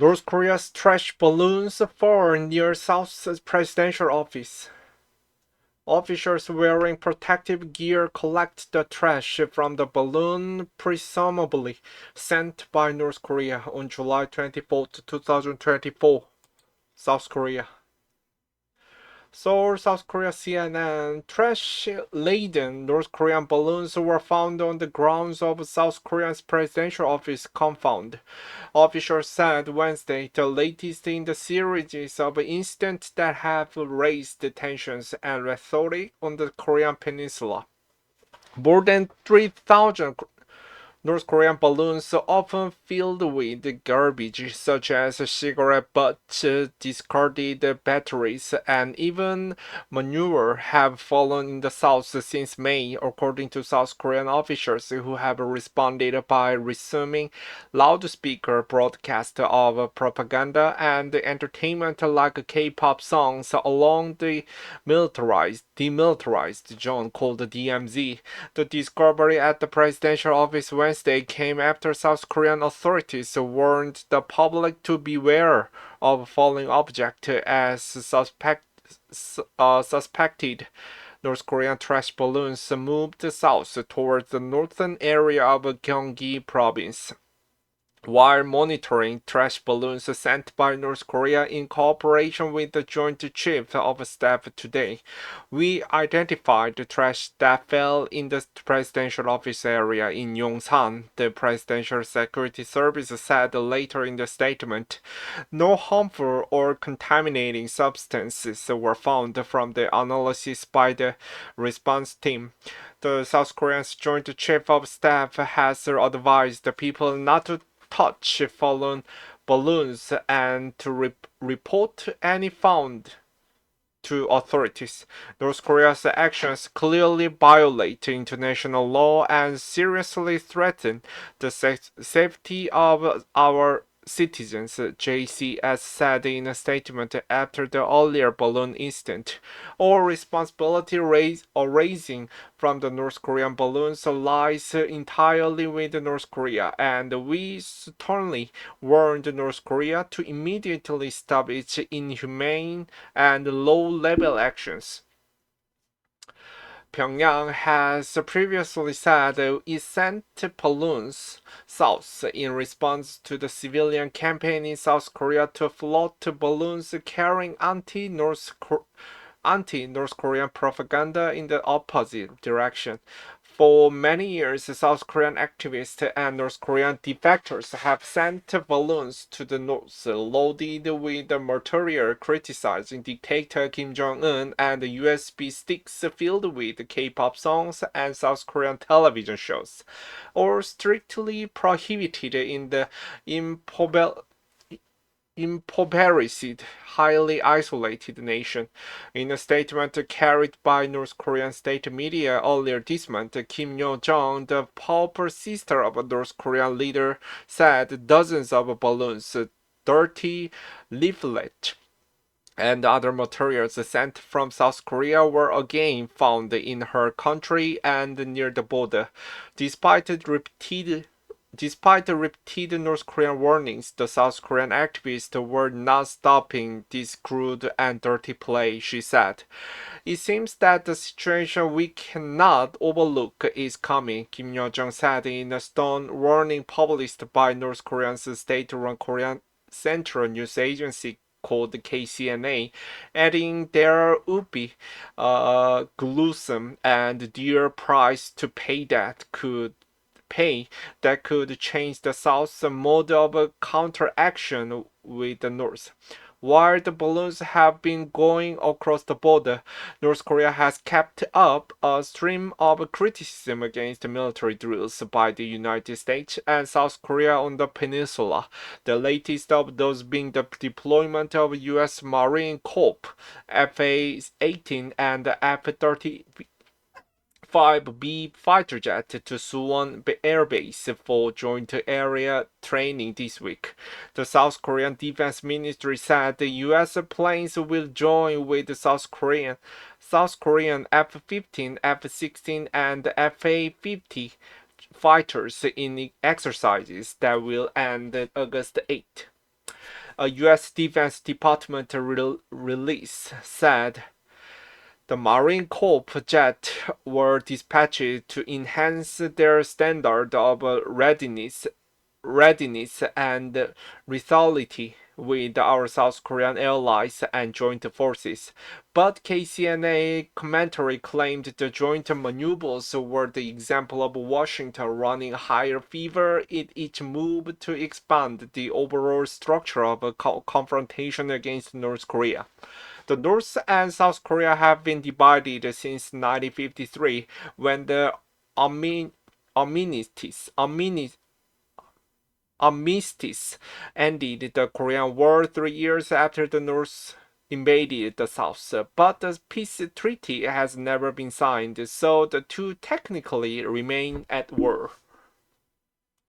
North Korea's trash balloons fall near South's presidential office. Officers wearing protective gear collect the trash from the balloon presumably sent by North Korea on July 24, 2024. South Korea. Seoul, South Korea CNN. Trash-laden North Korean balloons were found on the grounds of South Korea's presidential office compound. Officials said Wednesday, the latest in the series of incidents that have raised tensions and rhetoric on the Korean peninsula. More than 3,000 North Korean balloons often filled with garbage such as cigarette butts, discarded batteries, and even manure have fallen in the south since May, according to South Korean officials who have responded by resuming loudspeaker broadcasts of propaganda and entertainment like K-pop songs along the demilitarized zone called DMZ. The discovery at the presidential office Wednesday came after South Korean authorities warned the public to beware of falling objects as suspected North Korean trash balloons moved south towards the northern area of Gyeonggi province. While monitoring trash balloons sent by North Korea in cooperation with the Joint Chiefs of Staff today, we identified the trash that fell in the presidential office area in Yongsan, the Presidential Security Service said later in the statement. No harmful or contaminating substances were found from the analysis by the response team. The South Korean Joint Chief of Staff has advised the people not to touch fallen balloons and to report any found to authorities. North Korea's actions clearly violate international law and seriously threaten the safety of our citizens, JCS said in a statement after the earlier balloon incident. All responsibility raising from the North Korean balloons lies entirely with North Korea, and we sternly warned North Korea to immediately stop its inhumane and low-level actions. Pyongyang has previously said it sent balloons south in response to the civilian campaign in South Korea to float balloons carrying anti-North Korean propaganda in the opposite direction. For many years, South Korean activists and North Korean defectors have sent balloons to the north loaded with material criticizing dictator Kim Jong-un and USB sticks filled with K-pop songs and South Korean television shows, or strictly prohibited in the impoverished, highly isolated nation. In a statement carried by North Korean state media earlier this month, Kim Yoonjung, the powerful sister of a North Korean leader, said dozens of balloons, dirty leaflet, and other materials sent from South Korea were again found in her country and near the border. Despite the repeated North Korean warnings, the South Korean activists were not stopping this crude and dirty play, she said. It seems that the situation we cannot overlook is coming, Kim Yo-jong said in a stern warning published by North Korea's state-run Korean Central News Agency called KCNA, adding there would be a gruesome and dear price to pay that could change the South's mode of counteraction with the North. While the balloons have been going across the border, North Korea has kept up a stream of criticism against military drills by the United States and South Korea on the peninsula, the latest of those being the deployment of U.S. Marine Corps F-18 and F-30 5B fighter jet to Suwon Air Base for joint area training this week. The South Korean Defense Ministry said the U.S. planes will join with the South Korean F-15, F-16, and F-A-50 fighters in exercises that will end August 8. A U.S. Defense Department release said the Marine Corps jets were dispatched to enhance their standard of readiness and lethality with our South Korean allies and joint forces. But KCNA commentary claimed the joint maneuvers were the example of Washington running higher fever in each move to expand the overall structure of a confrontation against North Korea. The North and South Korea have been divided since 1953 when the armistice ended the Korean War 3 years after the North invaded the South, but the peace treaty has never been signed, so the two technically remain at war.